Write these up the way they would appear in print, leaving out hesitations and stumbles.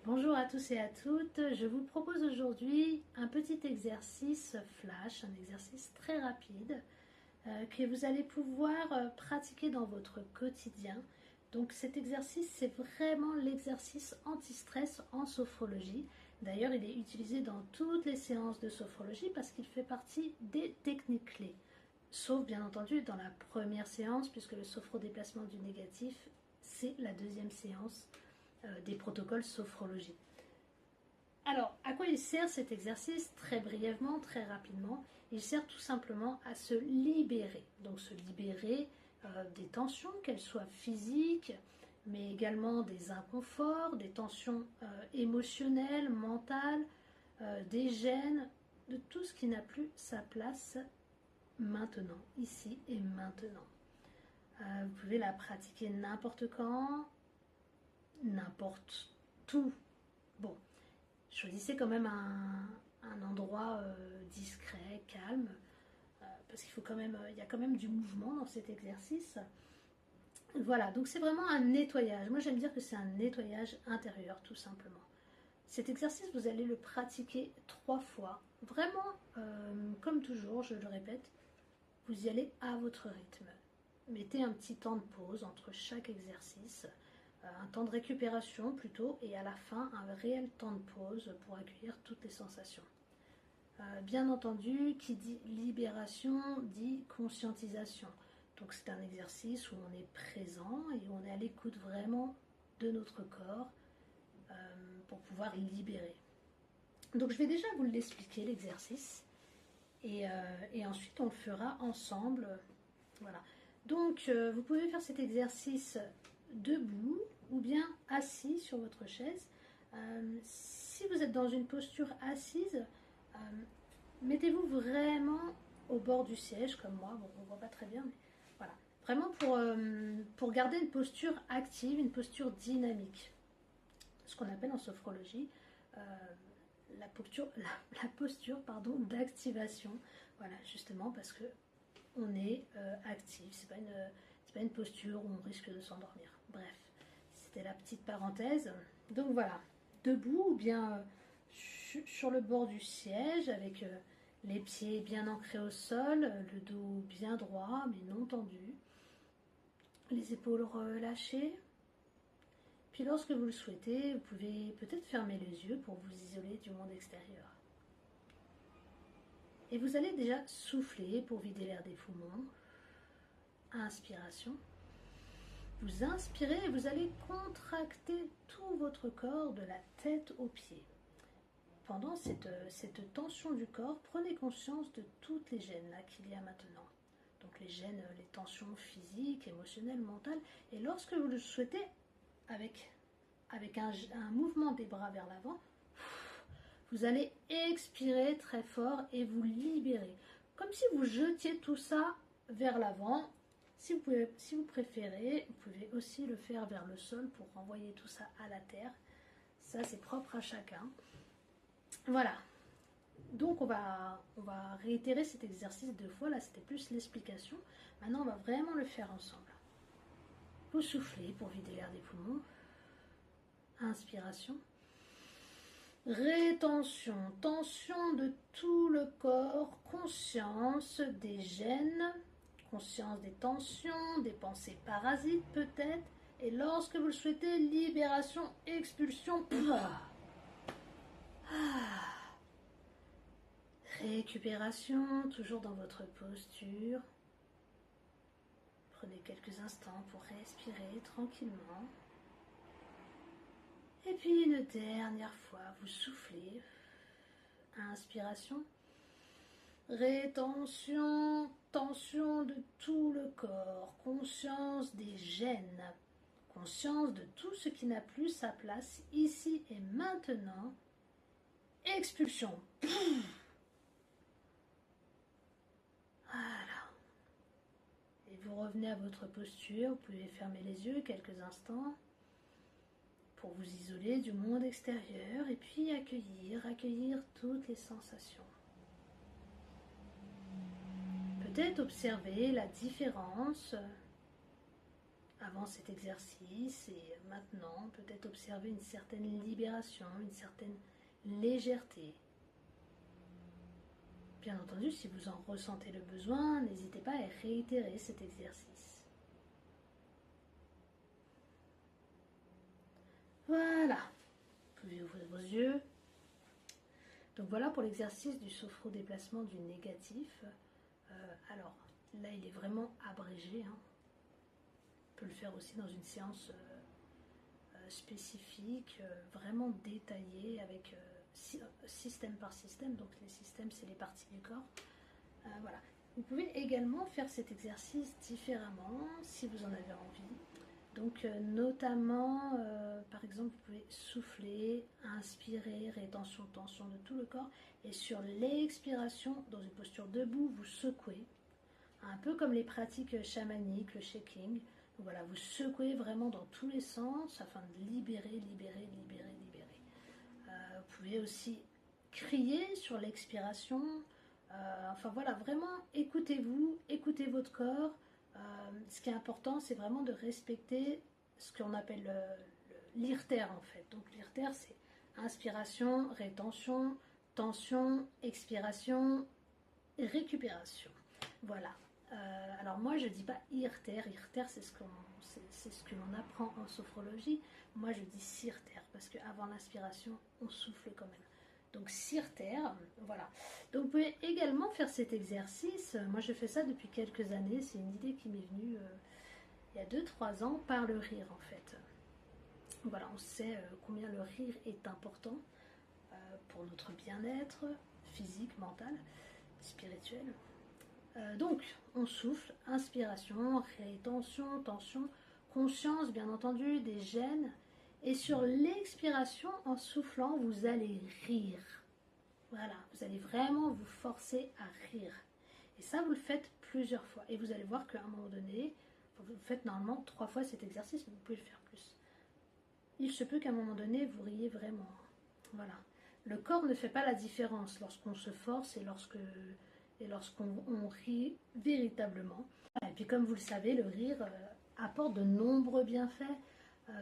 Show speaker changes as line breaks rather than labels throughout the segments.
Bonjour à tous et à toutes, je vous propose aujourd'hui un petit exercice flash, un exercice très rapide que vous allez pouvoir pratiquer dans votre quotidien. Donc cet exercice, c'est vraiment l'exercice anti-stress en sophrologie. D'ailleurs, il est utilisé dans toutes les séances de sophrologie parce qu'il fait partie des techniques clés. Sauf bien entendu dans la première séance, puisque le sophrodéplacement du négatif, c'est la deuxième séance des protocoles sophrologie. Alors, à quoi il sert cet exercice? Très brièvement, très rapidement, il sert tout simplement à se libérer. Donc se libérer des tensions, qu'elles soient physiques, mais également des inconforts, des tensions émotionnelles, mentales, des gênes, de tout ce qui n'a plus sa place maintenant, ici et maintenant. Vous pouvez la pratiquer n'importe quand, n'importe où. Bon, choisissez quand même un endroit discret, calme, parce qu'il faut quand même, il y a quand même du mouvement dans cet exercice. Voilà, donc c'est vraiment un nettoyage. Moi j'aime dire que c'est un nettoyage intérieur tout simplement. Cet exercice, vous allez le pratiquer 3 fois. Vraiment, comme toujours, je le répète, vous y allez à votre rythme. Mettez un petit temps de pause entre chaque exercice, un temps de récupération plutôt, et à la fin un réel temps de pause pour accueillir toutes les sensations. Bien entendu, qui dit libération dit conscientisation. Donc c'est un exercice où on est présent et où on est à l'écoute vraiment de notre corps pour pouvoir libérer. Donc je vais déjà vous l'expliquer l'exercice et ensuite on le fera ensemble. Voilà. Donc vous pouvez faire cet exercice debout ou bien assis sur votre chaise. Si vous êtes dans une posture assise, mettez-vous vraiment au bord du siège comme moi. Bon, on ne voit pas très bien, mais voilà. Vraiment pour garder une posture active, une posture dynamique. Ce qu'on appelle en sophrologie la posture d'activation. Voilà, justement parce que on est actif. C'est pas une posture où on risque de s'endormir. Bref, c'était la petite parenthèse. Donc voilà, debout ou bien sur le bord du siège avec les pieds bien ancrés au sol, le dos bien droit mais non tendu, les épaules relâchées. Puis lorsque vous le souhaitez, vous pouvez peut-être fermer les yeux pour vous isoler du monde extérieur. Et vous allez déjà souffler pour vider l'air des poumons. Inspiration. Vous inspirez et vous allez contracter tout votre corps de la tête aux pieds. Pendant cette tension du corps, prenez conscience de toutes les gênes là qu'il y a maintenant. Donc les gênes, les tensions physiques, émotionnelles, mentales. Et lorsque vous le souhaitez, avec un mouvement des bras vers l'avant, vous allez expirer très fort et vous libérer. Comme si vous jetiez tout ça vers l'avant. Si vous préférez, vous pouvez aussi le faire vers le sol pour renvoyer tout ça à la terre. Ça, c'est propre à chacun. Voilà. Donc, on va réitérer cet exercice 2 fois. Là, c'était plus l'explication. Maintenant, on va vraiment le faire ensemble. Vous soufflez pour vider l'air des poumons. Inspiration. Rétention, tension de tout le corps, conscience des gènes, conscience des tensions, des pensées parasites peut-être, et lorsque vous le souhaitez, libération, expulsion. Récupération, toujours dans votre posture. Prenez quelques instants pour respirer tranquillement. Et puis une dernière fois, vous soufflez. Inspiration. Rétention, tension de tout le corps, conscience des gènes, conscience de tout ce qui n'a plus sa place ici et maintenant. Expulsion. Voilà. Et vous revenez à votre posture, vous pouvez fermer les yeux quelques instants pour vous isoler du monde extérieur et puis accueillir toutes les sensations. peut-être observer la différence avant cet exercice et maintenant, peut-être observer une certaine libération, une certaine légèreté. Bien entendu, si vous en ressentez le besoin, n'hésitez pas à réitérer cet exercice. Voilà, vous pouvez ouvrir vos yeux. Donc voilà pour l'exercice du sophro-déplacement du négatif. Alors là, il est vraiment abrégé. On peut le faire aussi dans une séance spécifique, vraiment détaillée avec système par système. Donc les systèmes, c'est les parties du corps. Voilà. Vous pouvez également faire cet exercice différemment si vous en avez envie. Donc notamment, par exemple, vous pouvez souffler, inspirer, rétention, tension de tout le corps. Et sur l'expiration, dans une posture debout, vous secouez. Un peu comme les pratiques chamaniques, le shaking. Donc voilà, vous secouez vraiment dans tous les sens afin de libérer, libérer, libérer, libérer. Vous pouvez aussi crier sur l'expiration. Enfin voilà, vraiment écoutez-vous, écoutez votre corps. Ce qui est important, c'est vraiment de respecter ce qu'on appelle l'IRTER en fait. Donc l'IRTER, c'est inspiration, rétention, tension, expiration et récupération. Voilà. Alors moi, je ne dis pas IRTER. IRTER, c'est ce que l'on apprend en sophrologie. Moi, je dis SIRTER parce qu'avant l'inspiration, on souffle quand même. Donc SIRTER, voilà. Donc vous pouvez également faire cet exercice. Moi je fais ça depuis quelques années. C'est une idée qui m'est venue il y a 2-3 ans par le rire en fait. Voilà, on sait combien le rire est important pour notre bien-être physique, mental, spirituel. Donc on souffle, inspiration, rétention, tension, conscience bien entendu, des gènes. Et sur l'expiration, en soufflant, vous allez rire. Voilà, vous allez vraiment vous forcer à rire. Et ça, vous le faites plusieurs fois. Et vous allez voir qu'à un moment donné, vous faites normalement 3 fois cet exercice, mais vous pouvez le faire plus. Il se peut qu'à un moment donné, vous riez vraiment. Voilà. Le corps ne fait pas la différence lorsqu'on se force et lorsqu'on rit véritablement. Et puis comme vous le savez, le rire apporte de nombreux bienfaits.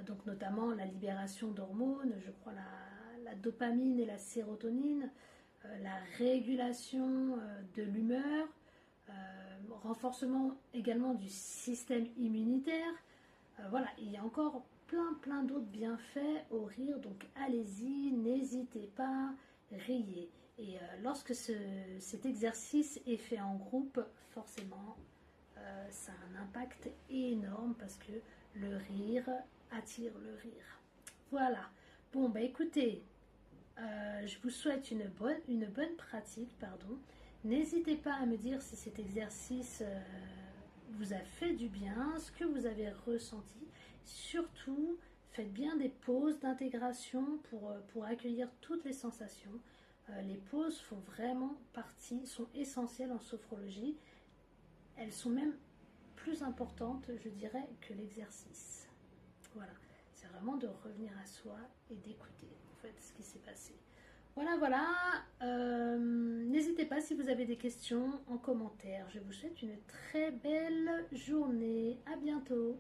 Donc notamment la libération d'hormones, je crois la dopamine et la sérotonine, la régulation de l'humeur, renforcement également du système immunitaire. Voilà, il y a encore plein d'autres bienfaits au rire, donc allez-y, n'hésitez pas, riez. Et lorsque cet exercice est fait en groupe, forcément, ça a un impact énorme parce que le rire attire le rire. Voilà. Bon, bah écoutez, je vous souhaite une bonne pratique, pardon. N'hésitez pas à me dire si cet exercice vous a fait du bien, ce que vous avez ressenti. Surtout, faites bien des pauses d'intégration pour accueillir toutes les sensations. Les pauses font vraiment partie, sont essentielles en sophrologie. Elles sont même plus importantes, je dirais, que l'exercice. Voilà, c'est vraiment de revenir à soi et d'écouter en fait ce qui s'est passé. Voilà. N'hésitez pas si vous avez des questions en commentaire. Je vous souhaite une très belle journée. À bientôt.